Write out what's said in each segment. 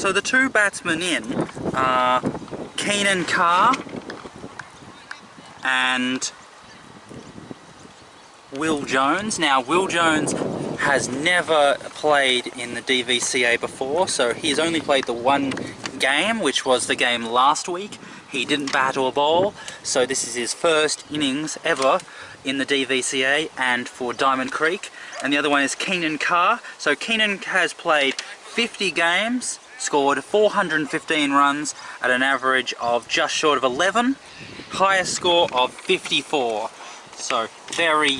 So the two batsmen in are Keenan Carr and Will Jones. Now, Will Jones has never played in the DVCA before, so he's only played the one game, which was the game last week. He didn't bat or bowl, so this is his first innings ever in the DVCA and for Diamond Creek. And the other one is Keenan Carr. So Keenan has played 50 games, scored 415 runs at an average of just short of 11, highest score of 54. So very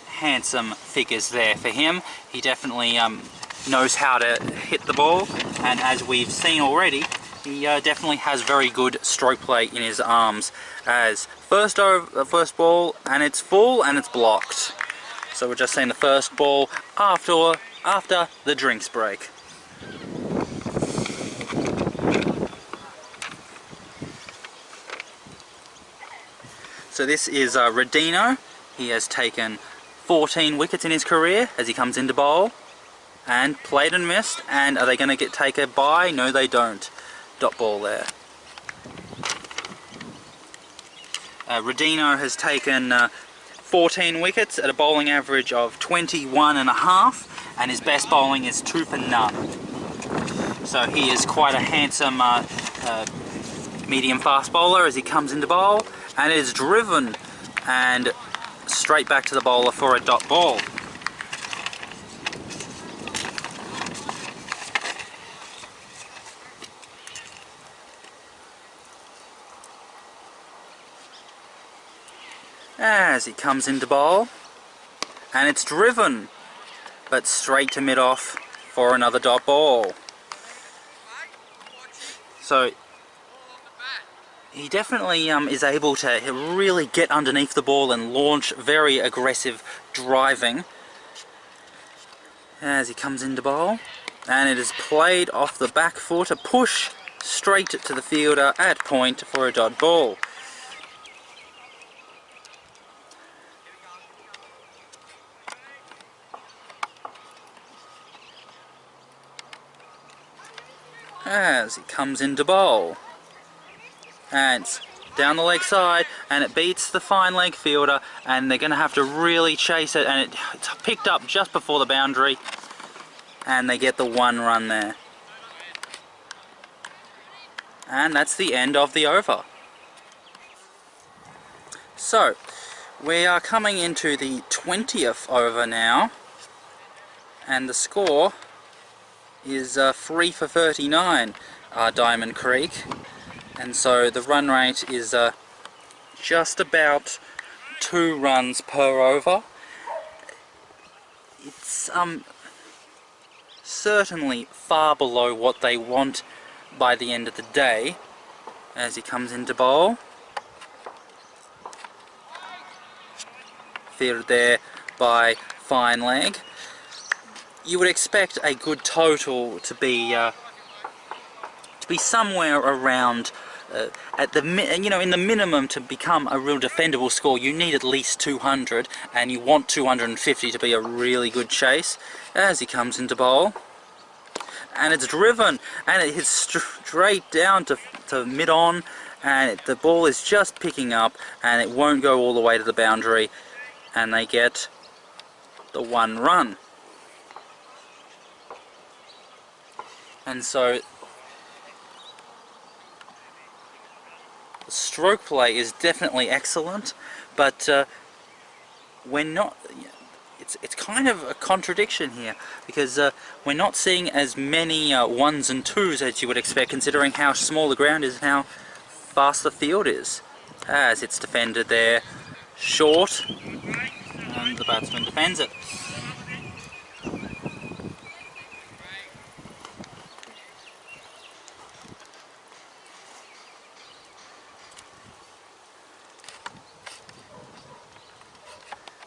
handsome figures there for him. He definitely knows how to hit the ball, and as we've seen already, he definitely has very good stroke play in his arms. As first ball, and it's full and it's blocked. So we're just seeing the first ball after the drinks break. So this is Redino. He has taken 14 wickets in his career as he comes into bowl, and played and missed. And are they going to take a bye? No, they don't. Dot ball there. Redino has taken 14 wickets at a bowling average of 21.5, and his best bowling is 2 for none. So he is quite a handsome medium fast bowler as he comes into bowl, and is driven and straight back to the bowler for a dot ball. As he comes into bowl, and it's driven, but straight to mid-off for another dot ball. So he definitely is able to really get underneath the ball and launch very aggressive driving as he comes into bowl, and it is played off the back foot, a push straight to the fielder at point for a dot ball. As he comes into bowl, and it's down the leg side, and it beats the fine leg fielder, and they're going to have to really chase it, and it's picked up just before the boundary, and they get the 1 run there. And that's the end of the over. So we are coming into the 20th over now, and the score is 3 for 39, Diamond Creek, and so the run rate is just about 2 runs per over. It's certainly far below what they want by the end of the day. As he comes into bowl, fielded there by fine leg. You would expect a good total to be somewhere around at the in the minimum. To become a real defendable score, you need at least 200, and you want 250 to be a really good chase. As he comes into bowl, and it's driven, and it hits straight down to mid-on, and the ball is just picking up, and it won't go all the way to the boundary, and they get the 1 run. And so the stroke play is definitely excellent, but we're not. It's kind of a contradiction here, because we're not seeing as many 1s and 2s as you would expect, considering how small the ground is and how fast the field is. As it's defended there, short, and the batsman defends it.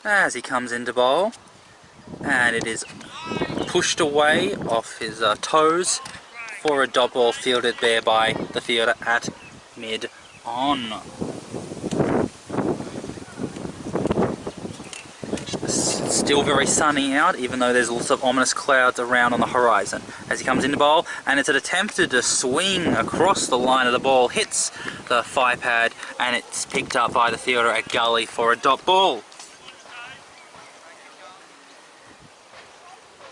As he comes into bowl, and it is pushed away off his toes for a dot ball, fielded there by the fielder at mid-on. still very sunny out, even though there's lots of ominous clouds around on the horizon. As he comes into bowl, and it's attempted to swing across the line of the ball, hits the thigh pad, and it's picked up by the fielder at gully for a dot ball.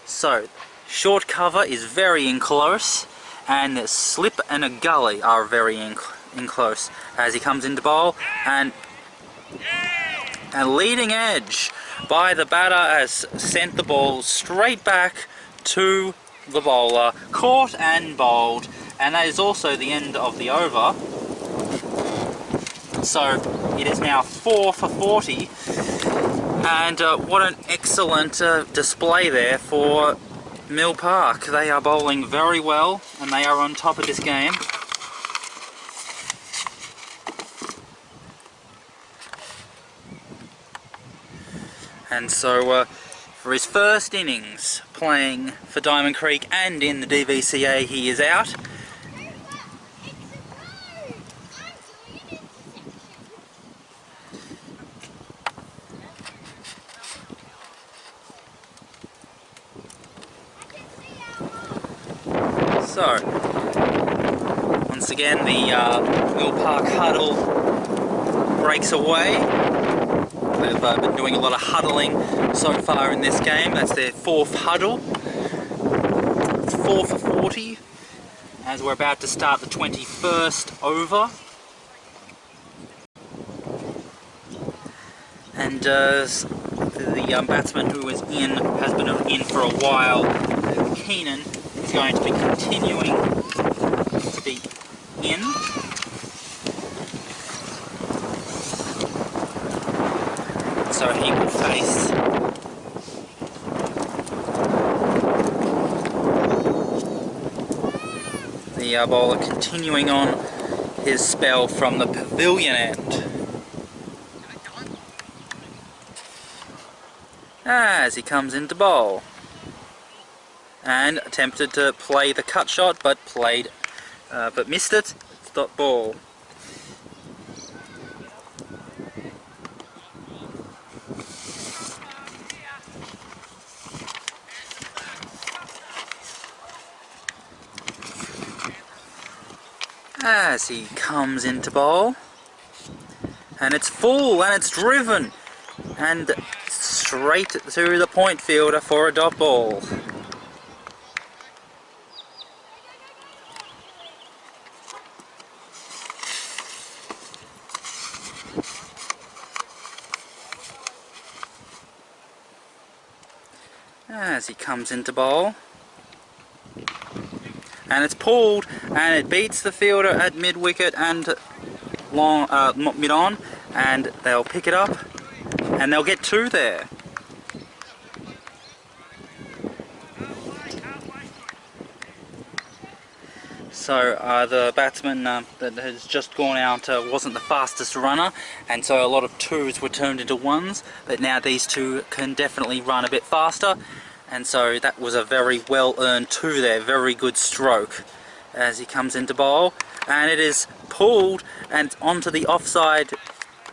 So, short cover is very in close, and the slip and a gully are very in close. As he comes into bowl, and leading edge by the batter has sent the ball straight back to the bowler, caught and bowled, and that is also the end of the over. So it is now 4 for 40, and what an excellent display there for Mill Park. They are bowling very well, and they are on top of this game. And so for his first innings playing for Diamond Creek and in the DVCA, he is out. So, once again the Mill Park huddle breaks away. They've been doing a lot of huddling so far in this game. That's their fourth huddle. It's 4 for 40 as we're about to start the 21st over. And the batsman who is in has been in for a while. Keenan is going to be continuing to be in. So he will face the bowler continuing on his spell from the pavilion end. As he comes into bowl. And attempted to play the cut shot, but missed it. It's dot ball. As he comes into bowl, and it's full, and it's driven, and straight to the point fielder for a dot ball. As he comes into bowl, and it's pulled, and it beats the fielder at mid-wicket and long mid-on, and they'll pick it up, and they'll get 2 there. So the batsman that has just gone out wasn't the fastest runner, and so a lot of 2s were turned into 1s, but now these 2 can definitely run a bit faster, and so that was a very well earned 2 there. Very good stroke as he comes into bowl, and it is pulled and onto the offside,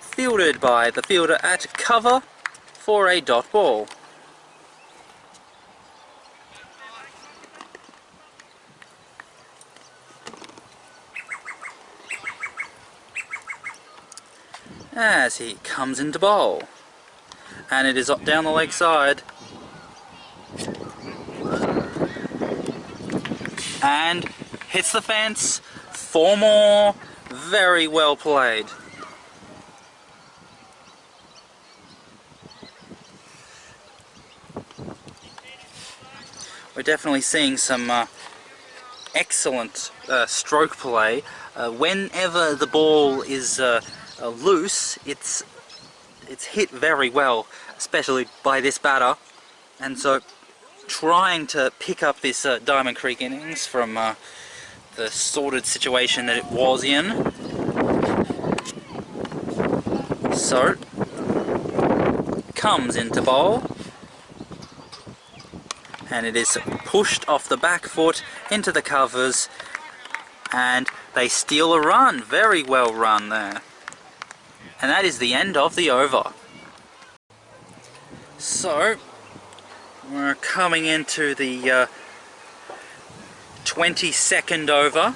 fielded by the fielder at cover for a dot ball. As he comes into bowl, and it is up down the leg side, and hits the fence. 4 more. Very well played. We're definitely seeing some excellent stroke play. Whenever the ball is loose, it's hit very well, especially by this batter, and so trying to pick up this Diamond Creek innings from the sordid situation that it was in. So comes into bowl, and it is pushed off the back foot into the covers, and they steal a run. Very well run there. And that is the end of the over. So We're coming into the 22nd over.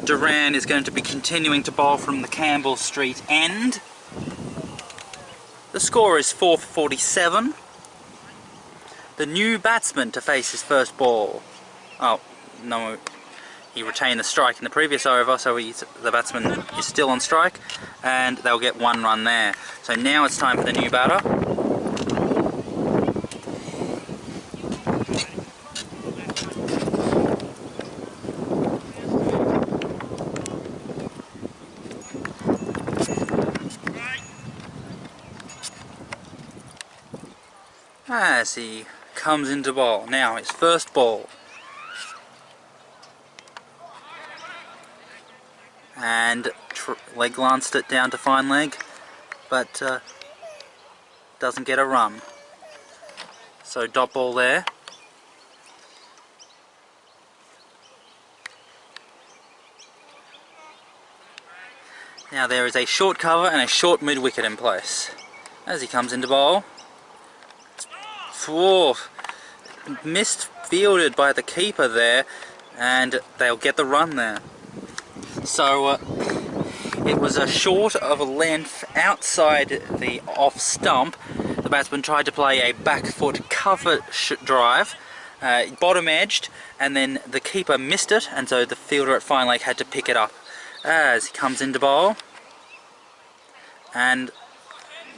Duran is going to be continuing to bowl from the Campbell Street end. The score is 4 for 47. The new batsman to face his first ball. Oh, no, he retained the strike in the previous over, so the batsman is still on strike, and they'll get 1 run there. So now it's time for the new batter. As he comes into bowl. Now his first ball. And leg glanced it down to fine leg, but doesn't get a run. So dot ball there. Now there is a short cover and a short mid wicket in place. As he comes into bowl. Whoa, missed fielded by the keeper there, and they'll get the run there. So it was a short of a length outside the off stump. The batsman tried to play a back foot cover drive, bottom edged, and then the keeper missed it, and so the fielder at fine leg had to pick it up. As he comes into bowl, and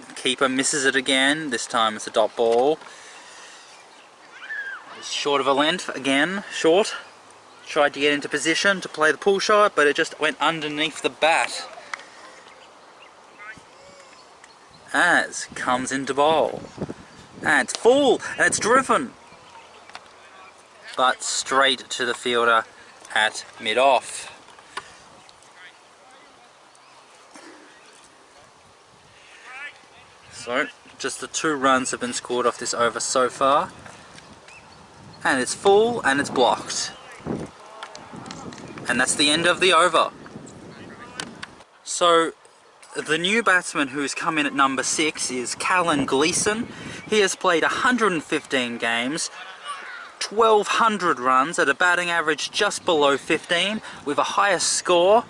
the keeper misses it again. This time it's a dot ball. Short of a length again, short. Tried to get into position to play the pull shot, but it just went underneath the bat. As comes into bowl, and it's full, and it's driven, but straight to the fielder at mid-off. So just the 2 runs have been scored off this over so far. And it's full and it's blocked. And that's the end of the over. So the new batsman who's come in at number 6 is Callan Gleeson. He has played 115 games, 1,200 runs at a batting average just below 15, with a highest score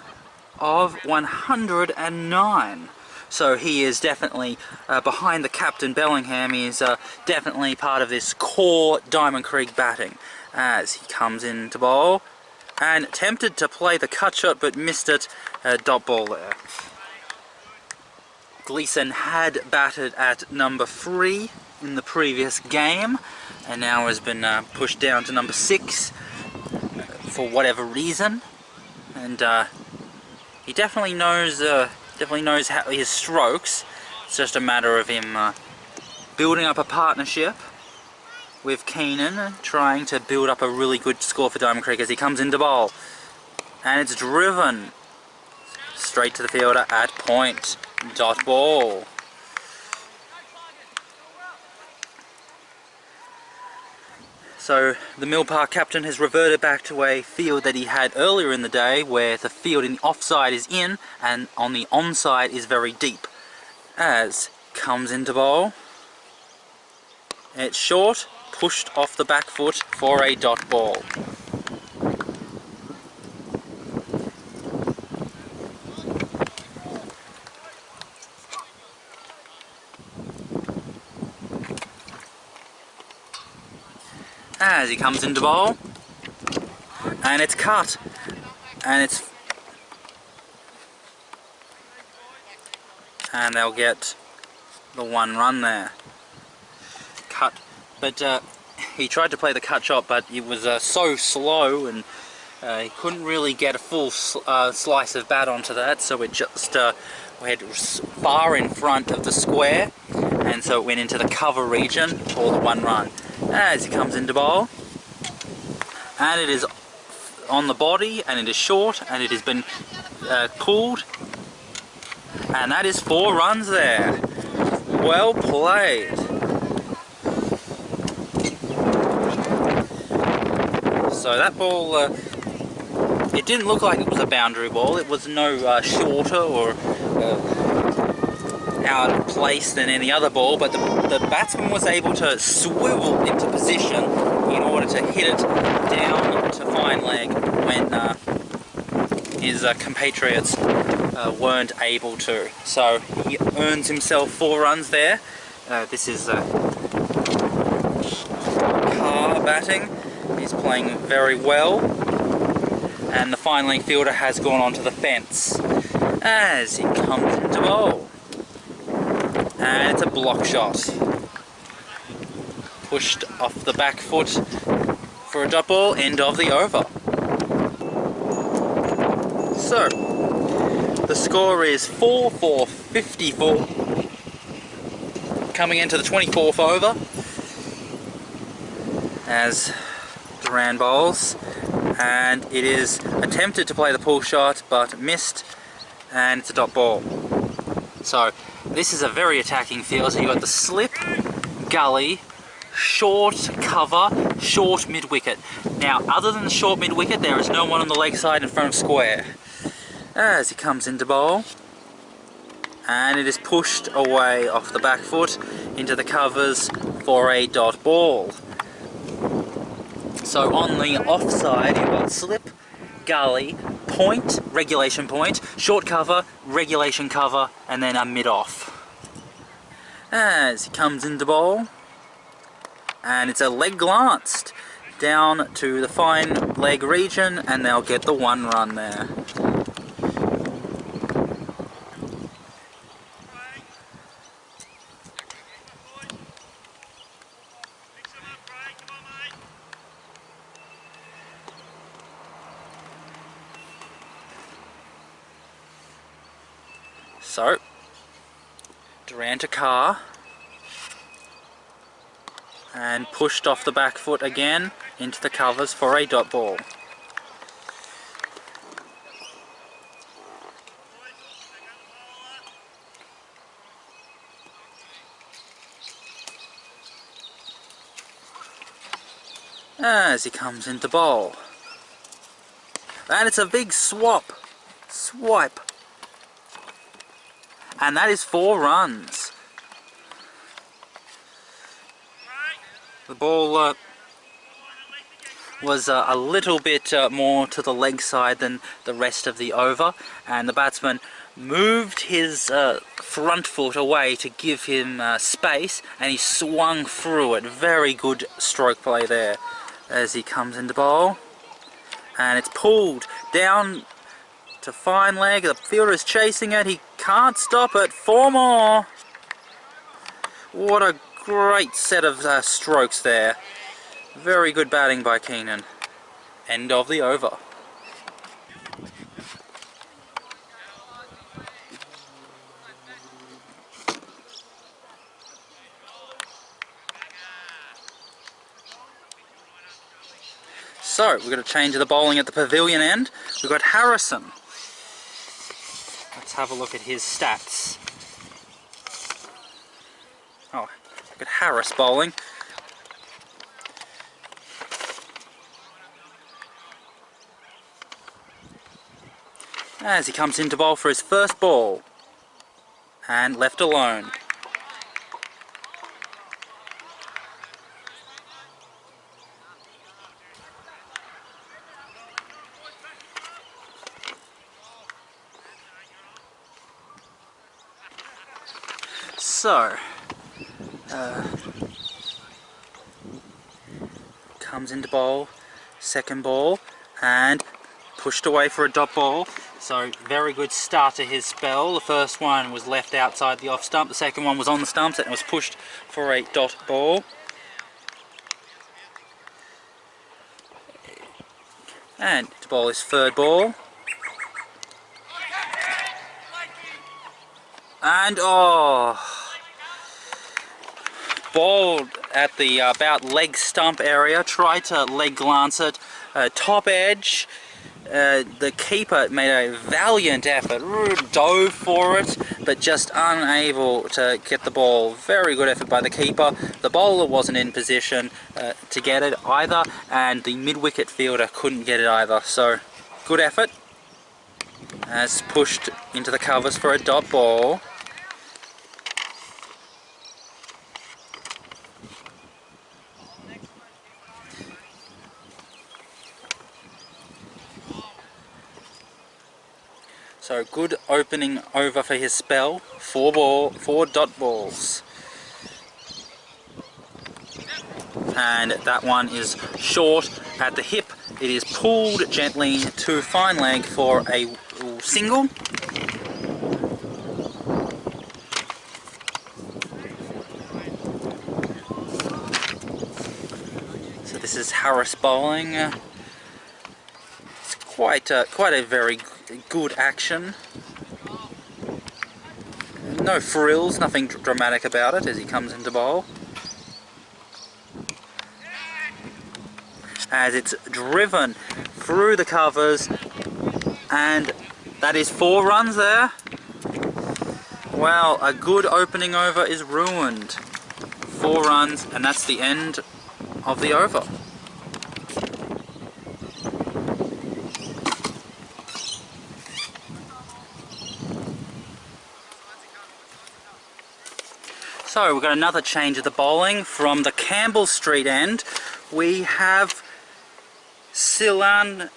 of 109. So he is definitely behind the captain Bellingham. He is definitely part of this core Diamond Creek batting. As he comes into bowl and attempted to play the cut shot but missed it. Dot ball there. Gleeson had batted at number 3 in the previous game, and now has been pushed down to number 6 for whatever reason. And he definitely knows how his strokes. It's just a matter of him building up a partnership with Keenan, trying to build up a really good score for Diamond Creek as he comes into bowl. And it's driven straight to the fielder at point. Dot ball. So the Mill Park captain has reverted back to a field that he had earlier in the day, where the field in the offside is in and on the onside is very deep. As comes into bowl, it's short, pushed off the back foot for a dot ball. As he comes into bowl, and it's cut, and they'll get the 1 run there. Cut, but he tried to play the cut shot, but it was so slow, and he couldn't really get a full slice of bat onto that, so it just went far in front of the square, and so it went into the cover region for the 1 run. As he comes into bowl, and it is on the body, and it is short, and it has been pulled, and that is 4 runs there. Well played. So that ball, it didn't look like it was a boundary ball. It was no shorter or out of place than any other ball, but the batsman was able to swivel into position in order to hit it down to fine leg when his compatriots weren't able to. So he earns himself 4 runs there. This is Carr batting. He's playing very well. And the fine leg fielder has gone onto the fence as he comes into bowl. And it's a block shot. Pushed off the back foot for a dot ball, end of the over. So, the score is 4 for 54. Coming into the 24th over as Duran bowls. And it is attempted to play the pull shot but missed, and it's a dot ball. So this is a very attacking field. So you've got the slip, gully, short cover, short mid wicket. Now other than the short mid wicket there is no one on the leg side in front of square as he comes into bowl, and it is pushed away off the back foot into the covers for a dot ball. So on the offside you've got slip, gully, point, regulation point, short cover, regulation cover, and then a mid-off. As he comes into bowl, and it's a leg glanced down to the fine leg region, and they'll get the 1 run there. So, Duran to Carr, and pushed off the back foot again into the covers for a dot ball. As he comes into bowl, and it's a big swipe. And that is 4 runs. The ball was a little bit more to the leg side than the rest of the over, and the batsman moved his front foot away to give him space, and he swung through it. Very good stroke play there as he comes into bowl, and it's pulled down to fine leg. The fielder is chasing it. He can't stop it. 4 more. What a great set of strokes there. Very good batting by Keenan. End of the over. So, we're going to change the bowling at the pavilion end. We've got Harrison. Let's have a look at his stats. Oh, look at Harris bowling. As he comes into bowl for his first ball. And left alone. So, comes into bowl, second ball, and pushed away for a dot ball. So, very good start to his spell. The first one was left outside the off stump, the second one was on the stumps, and it was pushed for a dot ball. And to bowl his third ball. And bowled at the about leg stump area, tried to leg glance it, top edge. The keeper made a valiant effort, dove for it, but just unable to get the ball. Very good effort by the keeper. The bowler wasn't in position to get it either, and the mid-wicket fielder couldn't get it either. So, good effort. As pushed into the covers for a dot ball. So good opening over for his spell. 4 dot balls. And that one is short at the hip. It is pulled gently to fine leg for a single. So this is Harris bowling. It's quite a very good action. No frills, nothing dramatic about it as he comes into bowl. As it's driven through the covers, and that is 4 runs there. Wow, a good opening over is ruined. 4 runs, and that's the end of the over. So we've got another change of the bowling from the Campbell Street end. We have Silen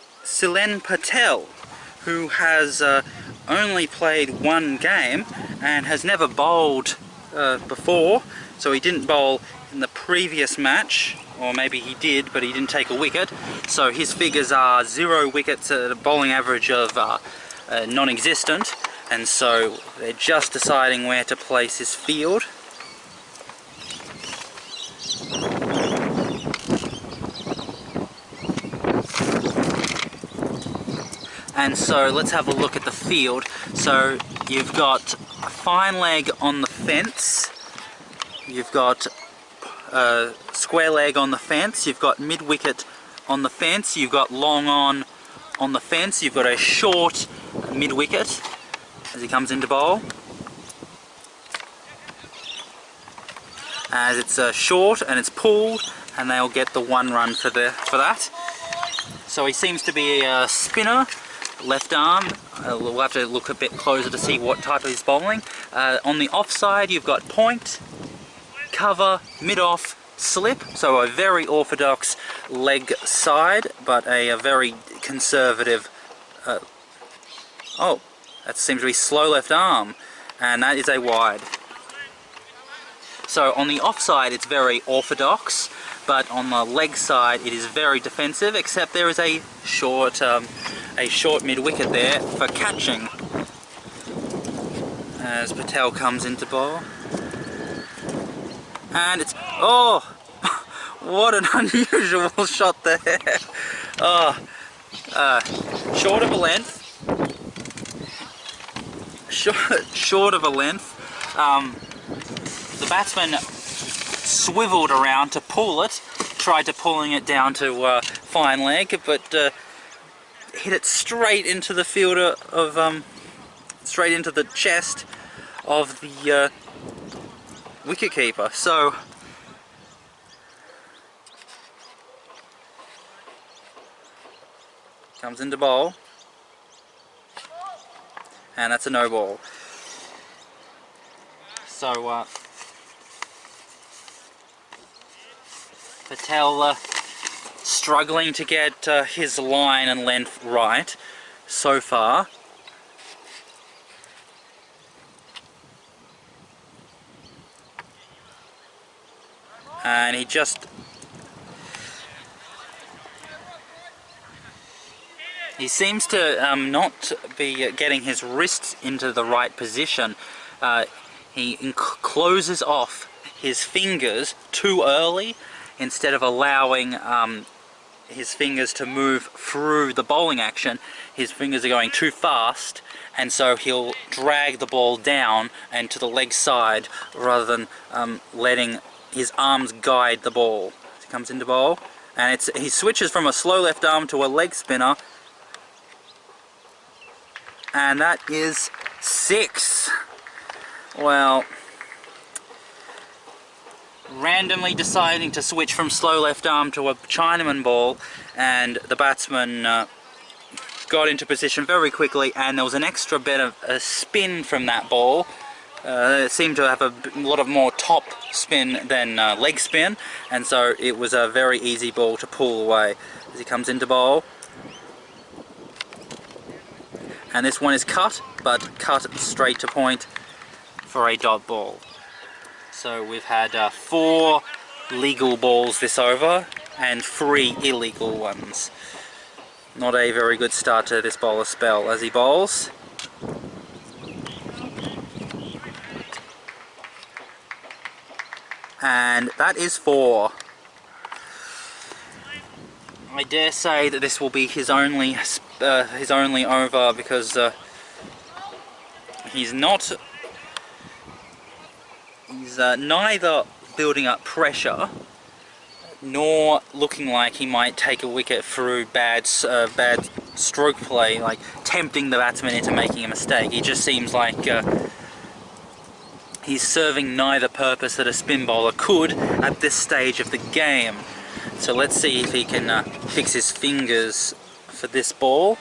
Patel, who has only played 1 game and has never bowled before. So he didn't bowl in the previous match, or maybe he did, but he didn't take a wicket. So his figures are 0 wickets at a bowling average of non-existent, and so they're just deciding where to place his field. And so let's have a look at the field. So you've got a fine leg on the fence, you've got a square leg on the fence, you've got mid wicket on the fence, you've got long on the fence, you've got a short mid wicket as he comes into bowl. As it's short and it's pulled, and they'll get the 1 run for that. So he seems to be a spinner. Left arm, we'll have to look a bit closer to see what type of his bowling. On the offside you've got point, cover, mid-off, slip, so a very orthodox leg side, but a very conservative... oh, that seems to be slow left arm, and that is a wide. So on the offside it's very orthodox, but on the leg side it is very defensive, except there is a short mid-wicket there for catching as Patel comes into bowl. And it's... oh! What an unusual shot there! Oh, short of a length. Short of a length. The batsman swiveled around to pull it, tried to pulling it down to fine leg, but hit it straight into the fielder of straight into the chest of the wicketkeeper. So comes into bowl, and that's a no ball. So Patel struggling to get his line and length right so far. And he seems to not be getting his wrists into the right position. He closes off his fingers too early instead of allowing his fingers to move through the bowling action. His fingers are going too fast, and so he'll drag the ball down and to the leg side rather than letting his arms guide the ball. As he comes into bowl, and he switches from a slow left arm to a leg spinner, and that is 6. Well, randomly deciding to switch from slow left arm to a Chinaman ball, and the batsman got into position very quickly, and there was an extra bit of a spin from that ball. It seemed to have a lot of more top spin than leg spin, and so it was a very easy ball to pull away as he comes into bowl. and this one is cut, but cut straight to point for a dot ball. So we've had 4 legal balls this over and 3 illegal ones. Not a very good start to this bowler spell as he bowls. And that is 4. I dare say that this will be his only over, because he's neither building up pressure nor looking like he might take a wicket through bad stroke play, like tempting the batsman into making a mistake. He just seems like he's serving neither purpose that a spin bowler could at this stage of the game. So let's see if he can fix his fingers for this ball.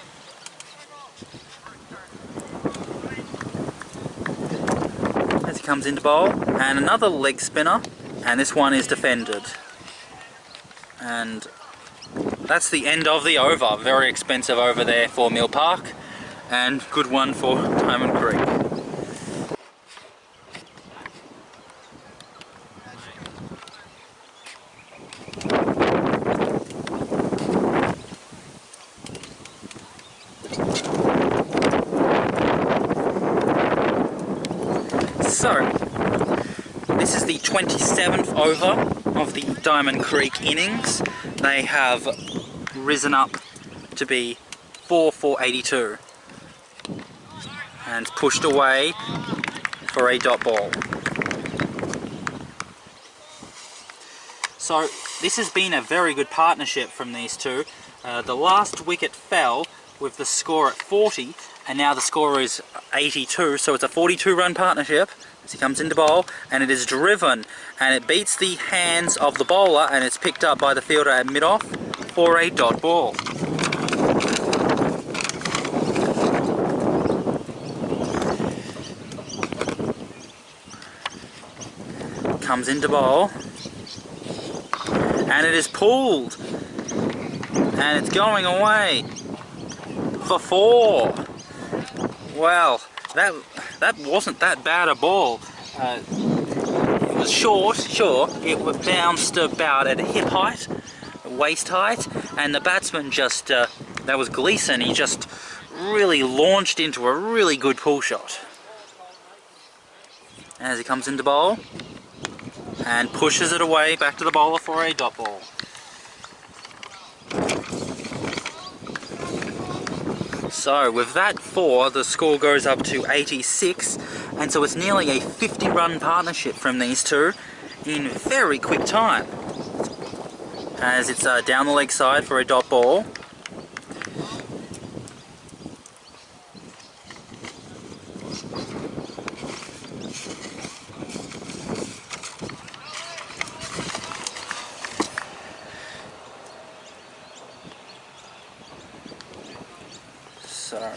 As he comes into bowl, and another leg spinner, and this one is defended. And that's the end of the over. Very expensive over there for Mill Park, and good one for Diamond Creek. So, this is the 27th over of the Diamond Creek innings. They have risen up to be 4 for 82 and pushed away for a dot ball. So this has been a very good partnership from these two. The last wicket fell with the score at 40, and now the score is 82, so it's a 42 run partnership as he comes into bowl, and it is driven and it beats the hands of the bowler, and it's picked up by the fielder at mid-off for a dot ball. Comes into bowl, and it is pulled, and it's going away for 4. Well, that wasn't that bad a ball. It was short, sure. It bounced about at hip height, waist height, and the batsman just, that was Gleeson, he just really launched into a really good pull shot. As he comes into bowl, and pushes it away back to the bowler for a dot ball. So with that 4, the score goes up to 86, and so it's nearly a 50 run partnership from these two in very quick time. As it's down the leg side for a dot ball. So,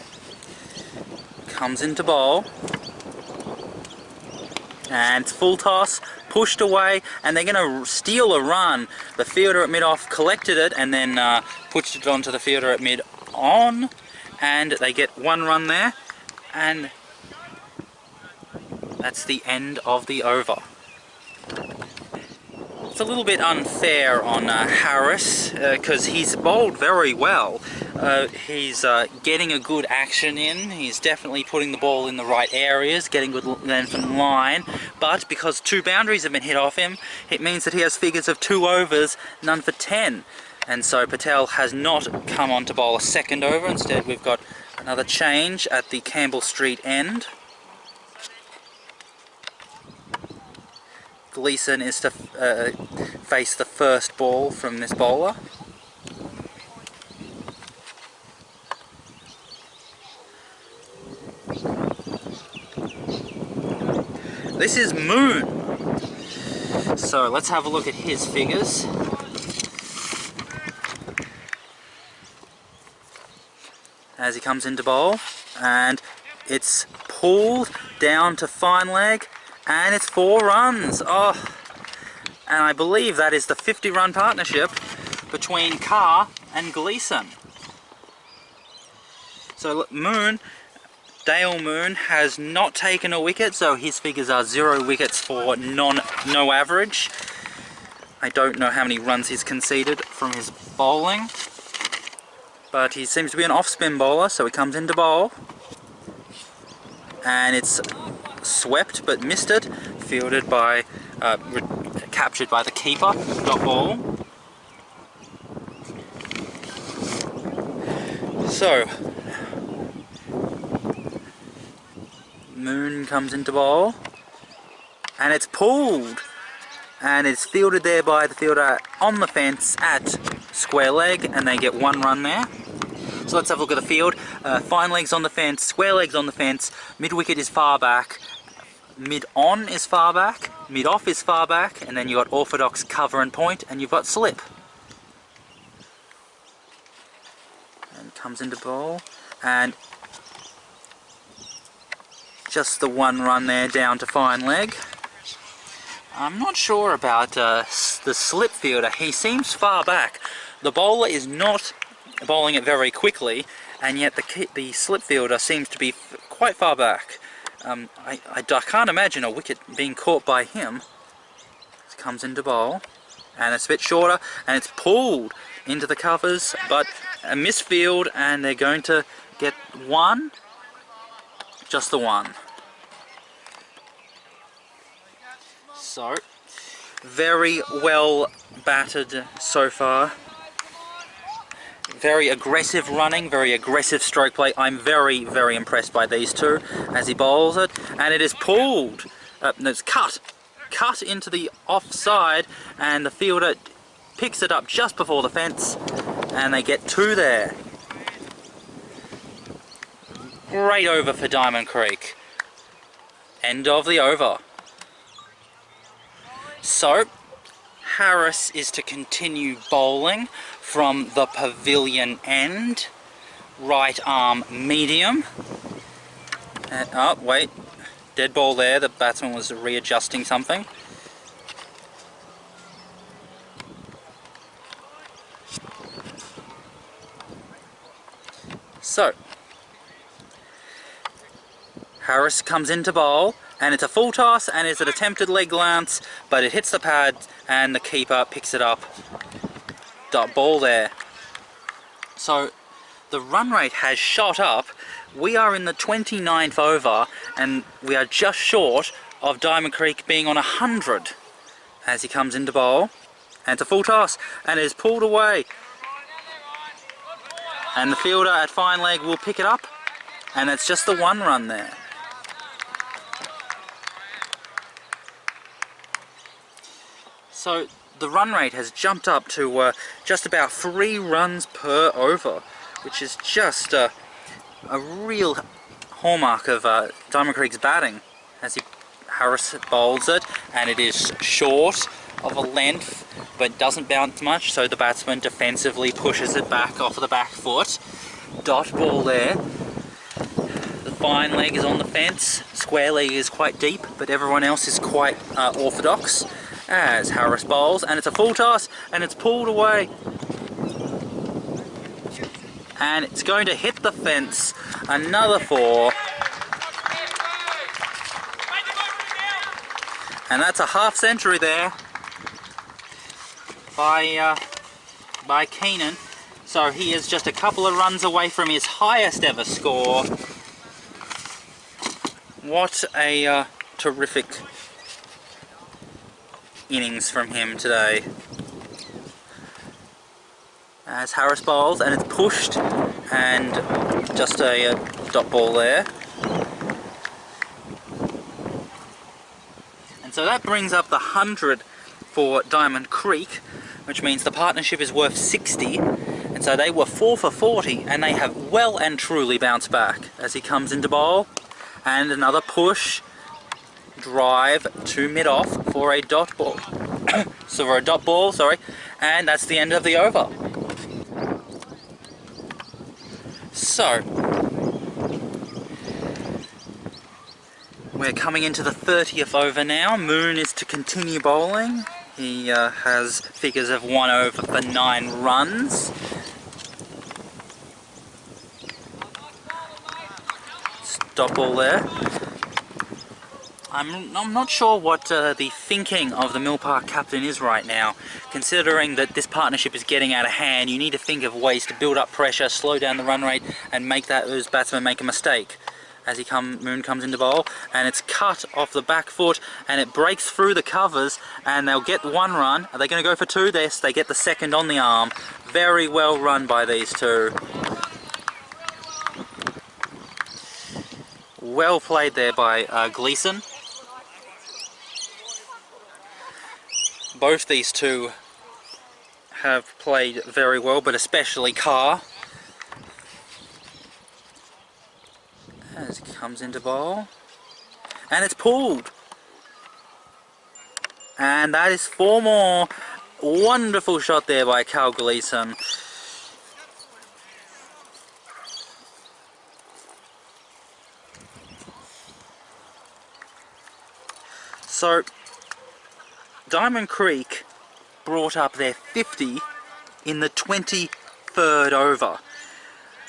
comes into bowl, and it's full toss, pushed away, and they're going to steal a run. The fielder at mid-off collected it and then pushed it onto the fielder at mid-on, and they get 1 run there, and that's the end of the over. It's a little bit unfair on Harris because he's bowled very well. He's getting a good action in. He's definitely putting the ball in the right areas, getting good length and line. But because 2 boundaries have been hit off him, it means that he has figures of 2 overs, none for 10. And so Patel has not come on to bowl a second over. Instead, we've got another change at the Campbell Street end. Gleeson is to face the first ball from this bowler. This is Moon. So let's have a look at his figures. As he comes into bowl, and it's pulled down to fine leg, and it's 4 runs. Oh, and I believe that is the 50 run partnership between Carr and Gleeson. So look, Dale Moon has not taken a wicket, so his figures are 0 wickets for no average. I don't know how many runs he's conceded from his bowling, but he seems to be an off-spin bowler, so he comes into bowl. And it's swept but missed it, fielded by, captured by the keeper, dot ball. So, Moon comes into bowl, and it's pulled, and it's fielded there by the fielder on the fence at square leg, and they get 1 run there. So let's have a look at the field. Fine legs on the fence, square legs on the fence, mid wicket is far back, mid on is far back, mid off is far back, and then you've got orthodox, cover and point, and you've got slip. And comes into bowl, and just the 1 run there down to fine leg. I'm not sure about the slip fielder. He seems far back. The bowler is not bowling it very quickly, and yet the slip fielder seems to be quite far back. I can't imagine a wicket being caught by him. It comes into bowl, and it's a bit shorter, and it's pulled into the covers, but a misfield, and they're going to get 1. Just the 1. So, very well batted so far. Very aggressive running, very aggressive stroke play. I'm very, very impressed by these two as he bowls it. And it is pulled. No, it's cut into the offside, and the fielder picks it up just before the fence, and they get 2 there. Great over for Diamond Creek. End of the over. So, Harris is to continue bowling from the pavilion end. Right arm medium. And, oh, wait. Dead ball there. The batsman was readjusting something. So, Harris comes into bowl, and it's a full toss, and it's an attempted leg glance, but it hits the pad, and the keeper picks it up. Dot ball there. So, the run rate has shot up. We are in the 29th over, and we are just short of Diamond Creek being on 100 as he comes into bowl. And it's a full toss, and it is pulled away. And the fielder at fine leg will pick it up, and it's just the 1 run there. So the run rate has jumped up to just about 3 runs per over, which is just a real hallmark of Diamond Creek's batting as Harris bowls it, and it is short of a length but doesn't bounce much, so the batsman defensively pushes it back off of the back foot. Dot ball there. The fine leg is on the fence, square leg is quite deep, but everyone else is quite orthodox as Harris bowls, and it's a full toss, and it's pulled away. And it's going to hit the fence, another 4. And that's a half century there by Keenan. So he is just a couple of runs away from his highest ever score. What a terrific innings from him today. As Harris bowls, and it's pushed, and just a dot ball there. And so that brings up the 100 for Diamond Creek, which means the partnership is worth 60, and so they were 4 for 40, and they have well and truly bounced back as he comes into bowl, and another push, drive to mid-off for a dot ball. So for a dot ball, sorry, and that's the end of the over. So, we're coming into the 30th over now. Moon is to continue bowling. He has figures of 1 over for 9 runs. Dot ball there. I'm not sure what the thinking of the Mill Park captain is right now, considering that this partnership is getting out of hand. You need to think of ways to build up pressure, slow down the run rate, and make those batsmen make a mistake. As Moon comes into bowl, and it's cut off the back foot, and it breaks through the covers, and they'll get one run. Are they going to go for two? Yes, they get the second on the arm. Very well run by these two. Well played there by Gleeson. Both these two have played very well, but especially Carr. As he comes into bowl, and it's pulled, and that is 4 more. Wonderful shot there by Cal Gleeson. So Diamond Creek brought up their 50 in the 23rd over.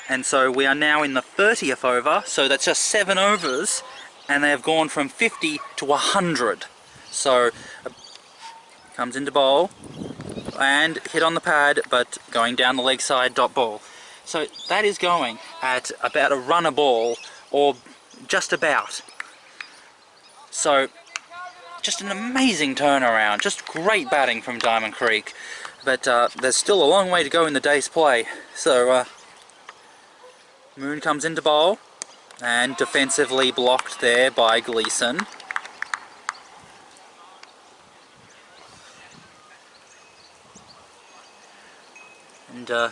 And so we are now in the 30th over, so that's just 7 overs, and they have gone from 50 to 100. So, comes into bowl, and hit on the pad, but going down the leg side, dot ball. So that is going at about a run a ball, or just about. So, just an amazing turnaround, just great batting from Diamond Creek. But there's still a long way to go in the day's play. So, Moon comes into bowl, and defensively blocked there by Gleeson. And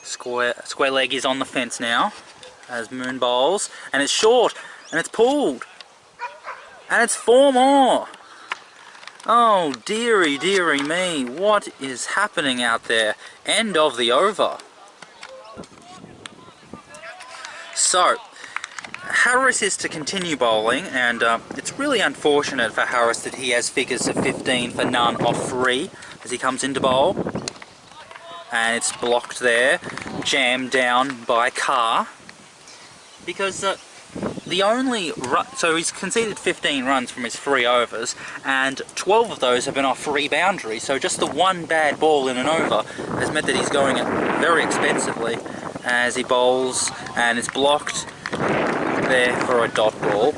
square leg is on the fence now, as Moon bowls, and it's short, and it's pulled, and it's 4 more. Oh dearie, dearie me, what is happening out there? End of the over. So, Harris is to continue bowling, and it's really unfortunate for Harris that he has figures of 15 for none off 3 as he comes into bowl. And it's blocked there, jammed down by Carr. Because the only run, so he's conceded 15 runs from his 3 overs, and 12 of those have been off 3 boundaries. So just the one bad ball in an over has meant that he's going very expensively as he bowls, and it's blocked there for a dot ball.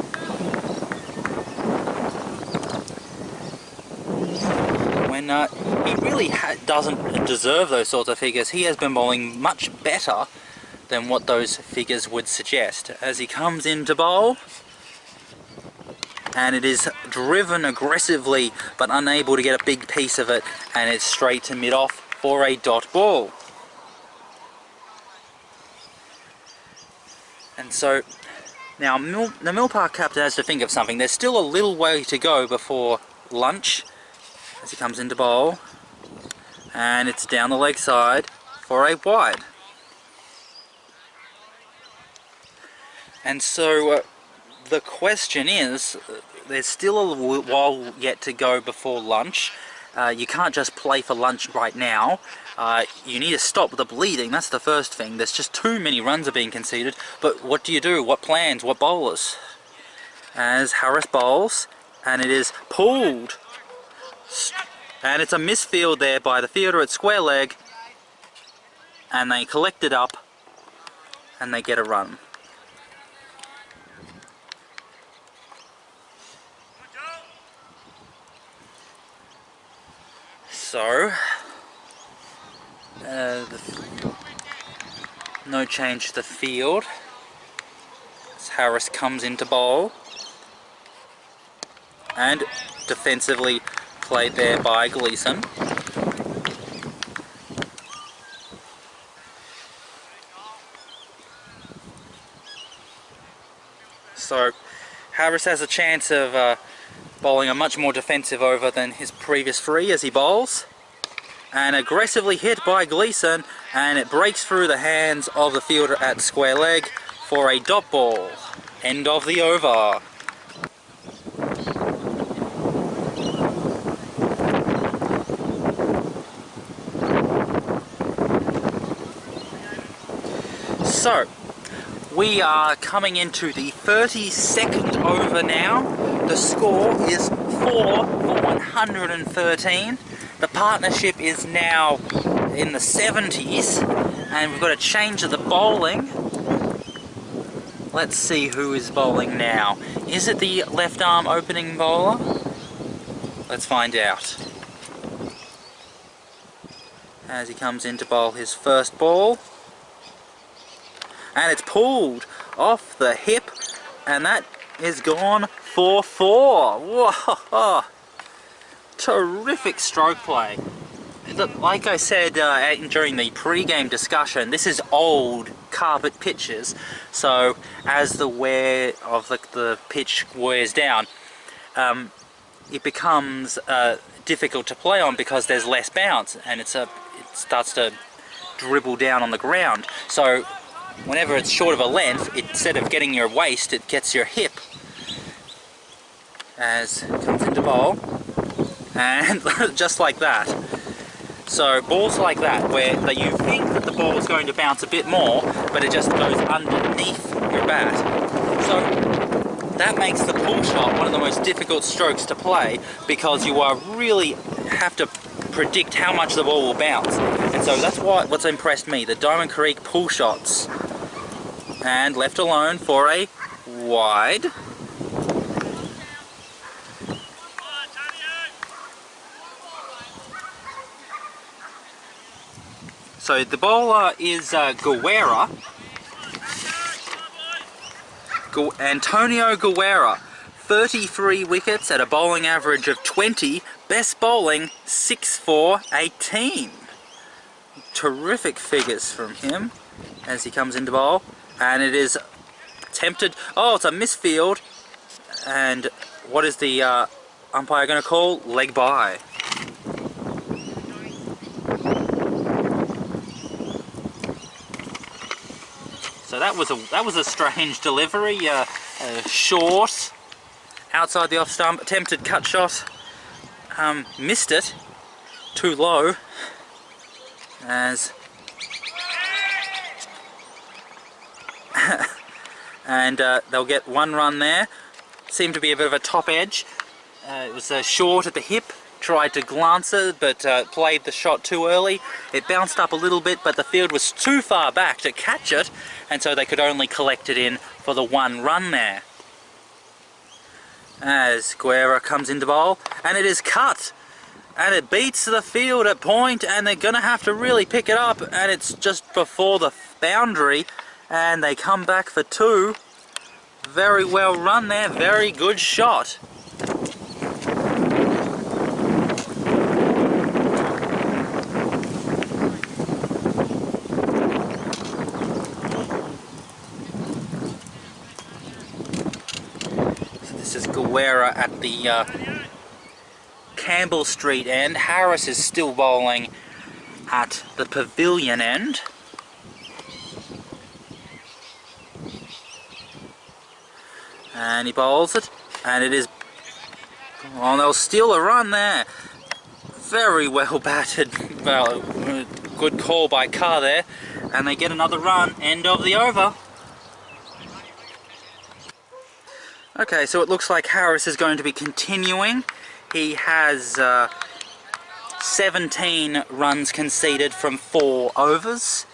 When he really doesn't deserve those sorts of figures. He has been bowling much better than what those figures would suggest. As he comes into bowl, and it is driven aggressively but unable to get a big piece of it, and it's straight to mid-off for a dot ball. And so now the Mill Park captain has to think of something. There's still a little way to go before lunch as he comes into bowl, and it's down the leg side for a wide. And so the question is, there's still a while yet to go before lunch. You can't just play for lunch right now. You need to stop the bleeding, that's the first thing. There's just too many runs are being conceded. But what do you do? What plans? What bowlers? As Harris bowls, and it is pulled. And it's a misfield there by the fielder at square leg. And they collect it up, and they get a run. So, no change to the field as Harris comes into bowl, and defensively played there by Gleeson. So Harris has a chance of bowling a much more defensive over than his previous 3 as he bowls, and aggressively hit by Gleeson, and it breaks through the hands of the fielder at square leg for a dot ball. End of the over. So We are coming into the 32nd over now. The score is 4 for 113. The partnership is now in the 70s, and we've got a change of the bowling. Let's see who is bowling now. Is it the left arm opening bowler? Let's find out. As he comes in to bowl his first ball. And it's pulled off the hip, and that is gone for 4. Whoa! Terrific stroke play. Like I said during the pre-game discussion, this is old carpet pitches, so as the wear of the pitch wears down, it becomes difficult to play on because there's less bounce, and it starts to dribble down on the ground. So whenever it's short of a length, instead of getting your waist, it gets your hip. As it comes into bowl, and just like that. So balls like that, where you think that the ball is going to bounce a bit more, but it just goes underneath your bat. So that makes the pull shot one of the most difficult strokes to play, because you really have to predict how much the ball will bounce. And so that's what's impressed me, the Diamond Creek pull shots. And left alone for a wide. So the bowler is Guerra. Antonio Guerra, 33 wickets at a bowling average of 20, best bowling 6 for 18. Terrific figures from him as he comes into bowl, and it is attempted. Oh, it's a misfield, and what is the umpire going to call? Leg by. So that was a strange delivery, short, outside the off stump, attempted cut shot, missed it, too low, and they'll get 1 run there. Seemed to be a bit of a top edge. It was short at the hip. Tried to glance it, but played the shot too early. It bounced up a little bit, but the field was too far back to catch it, and so they could only collect it in for the 1 run there. As Guerra comes into bowl, and it is cut, and it beats the field at point, and they're going to have to really pick it up, and it's just before the boundary, and they come back for 2. Very well run there, very good shot. This is Guerra at the Campbell Street end. Harris is still bowling at the Pavilion end. And he bowls it, and it is... Oh, they'll steal a run there. Very well batted. Well, good call by Carr there. And they get another run. End of the over. Okay, so it looks like Harris is going to be continuing. He has 17 runs conceded from 4 overs.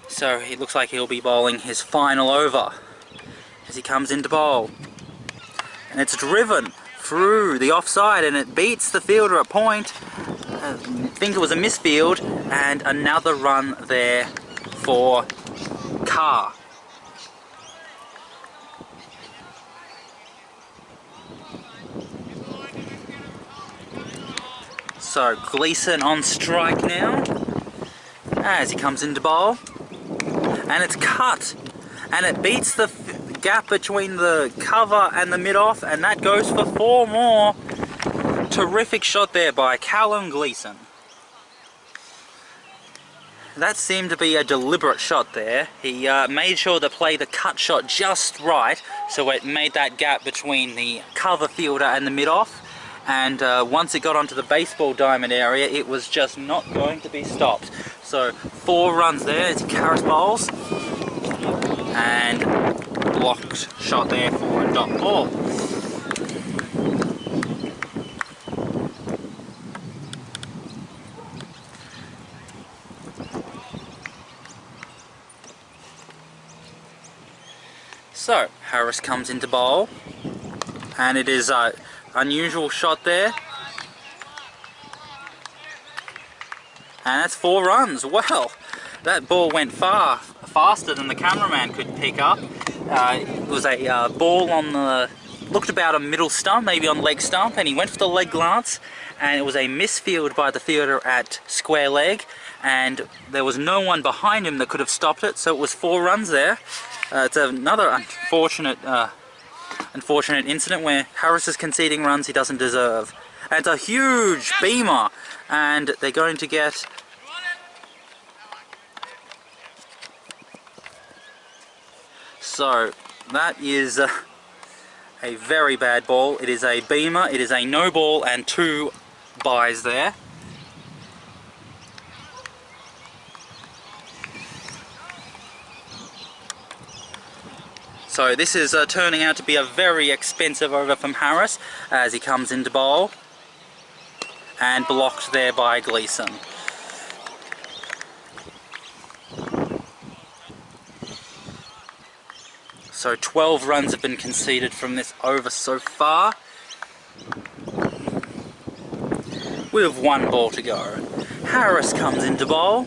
So it looks like he'll be bowling his final over as he comes into bowl. And it's driven through the offside, and it beats the fielder at point. I think it was a misfield, and another run there for Carr. So Gleeson on strike now as he comes into bowl, and it's cut, and it beats the gap between the cover and the mid-off, and that goes for 4 more. Terrific shot there by Callum Gleeson. That seemed to be a deliberate shot there. He made sure to play the cut shot just right, so it made that gap between the cover fielder and the mid-off. And once it got onto the baseball diamond area, it was just not going to be stopped. So 4 runs there as Harris bowls. and blocked shot there for a dot ball. So Harris comes into bowl, and it is an unusual shot there, and that's 4 runs. Well, that ball went faster than the cameraman could pick up. It was a ball on the, looked about a middle stump, maybe on leg stump, and he went for the leg glance, and it was a misfield by the fielder at square leg, and there was no one behind him that could have stopped it, so it was 4 runs there. It's another unfortunate incident where Harris is conceding runs he doesn't deserve. And it's a huge beamer, and they're going to get... So that is a very bad ball. It is a beamer, it is a no ball, and 2 byes there. So this is turning out to be a very expensive over from Harris as he comes into bowl, and blocked there by Gleason. So 12 runs have been conceded from this over so far, with 1 ball to go. Harris comes into bowl,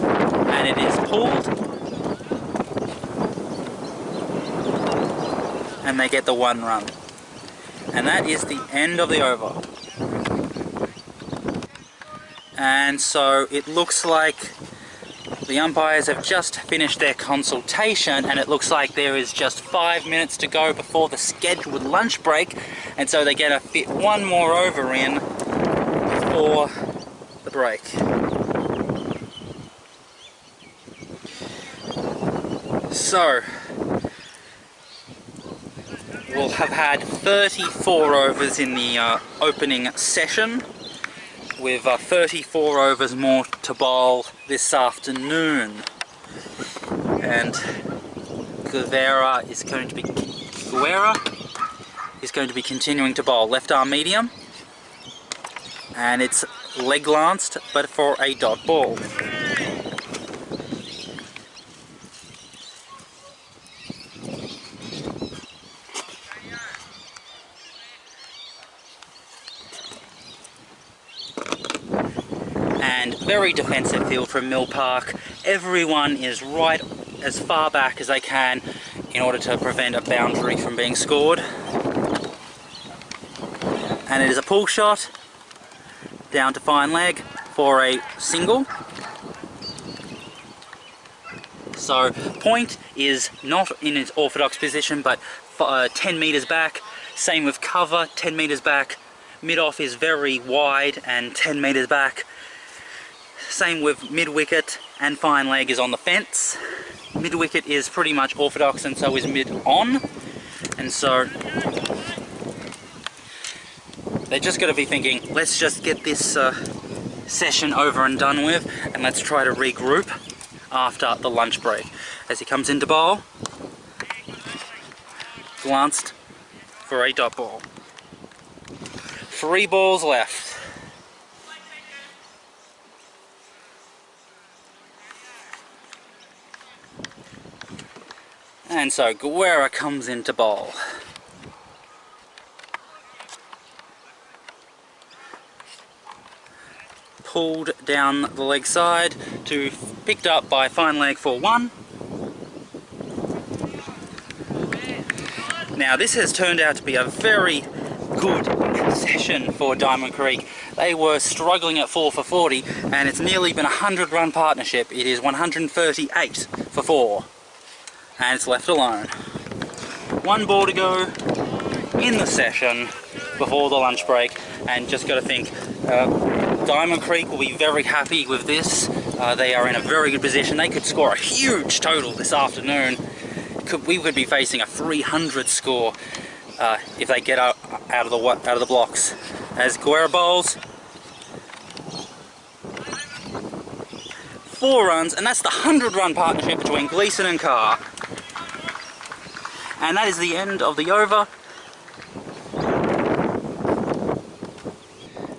and it is pulled, and they get the 1 run. And that is the end of the over. And so it looks like the umpires have just finished their consultation, and it looks like there is just 5 minutes to go before the scheduled lunch break, and so they're going to fit 1 more over in before the break. So we'll have had 34 overs in the opening session, with 34 overs more to bowl this afternoon. And Guerra is going to be continuing to bowl left arm medium, and it's leg glanced but for a dot ball. And very defensive field from Mill Park. Everyone is right as far back as they can in order to prevent a boundary from being scored. And it is a pull shot down to fine leg for a single. So point is not in its orthodox position, but 10 metres back. Same with cover, 10 metres back. Mid-off is very wide and 10 metres back. Same with mid-wicket, and fine leg is on the fence. Mid-wicket is pretty much orthodox, and so is mid-on. And so they're just going to be thinking, let's just get this session over and done with, and let's try to regroup after the lunch break. As he comes into bowl, glanced for a dot ball. 3 balls left. And so Guerra comes into bowl. Pulled down the leg side to picked up by fine leg for 1. Now this has turned out to be a very good session for Diamond Creek. They were struggling at 4 for 40, and it's nearly been a 100-run partnership. It is 138 for 4. And it's left alone. 1 ball to go in the session before the lunch break, and just got to think Diamond Creek will be very happy with this. They are in a very good position. They could score a huge total this afternoon. We could be facing a 300 score if they get out of the blocks. As Guerra bowls, 4 runs, and that's the 100-run partnership between Gleason and Carr. And that is the end of the over.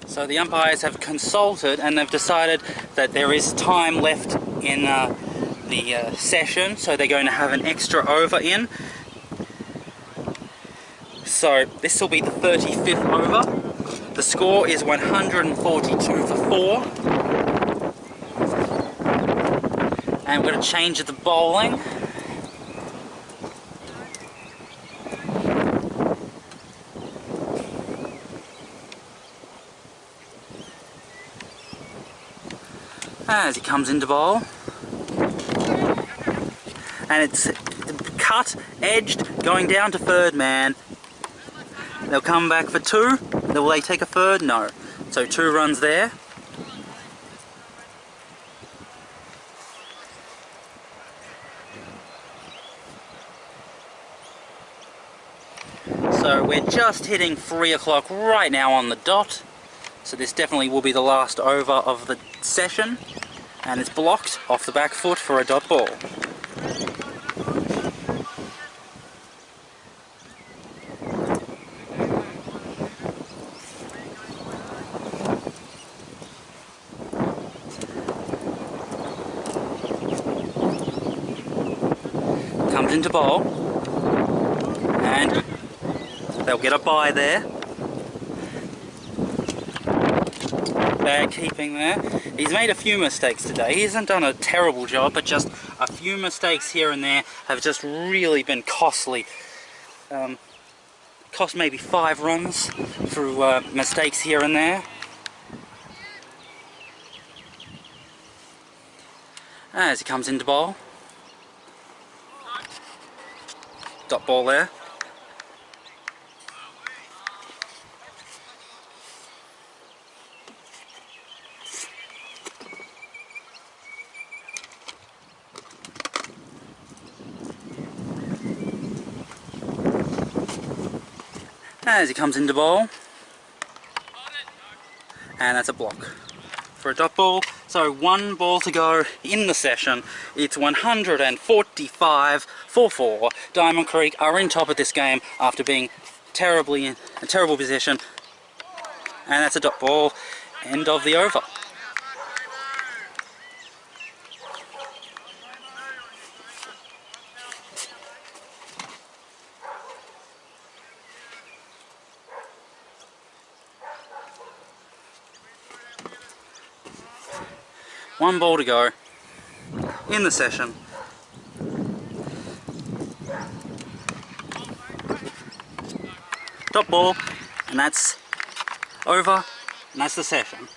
So the umpires have consulted and they've decided that there is time left in the session, so they're going to have an extra over in. So this will be the 35th over. The score is 142 for 4. And we're going to change the bowling. As he comes into bowl. And it's cut, edged, going down to third man. They'll come back for 2. Will they take a third? No. So 2 runs there. So we're just hitting 3 o'clock right now on the dot. So this definitely will be the last over of the session. And it's blocked off the back foot for a dot ball. Comes into bowl. And they'll get a bye there. Bad keeping there. He's made a few mistakes today. He hasn't done a terrible job, but just a few mistakes here and there have just really been costly. Cost maybe 5 runs through mistakes here and there. As he comes into bowl. Dot ball there. As he comes into bowl, and that's a block for a dot ball. So 1 ball to go in the session. It's 145 for 4. Diamond Creek are in top of this game after being terribly in a terrible position, and that's a dot ball. End of the over. One ball to go in the session. Top ball, and that's over, and that's the session.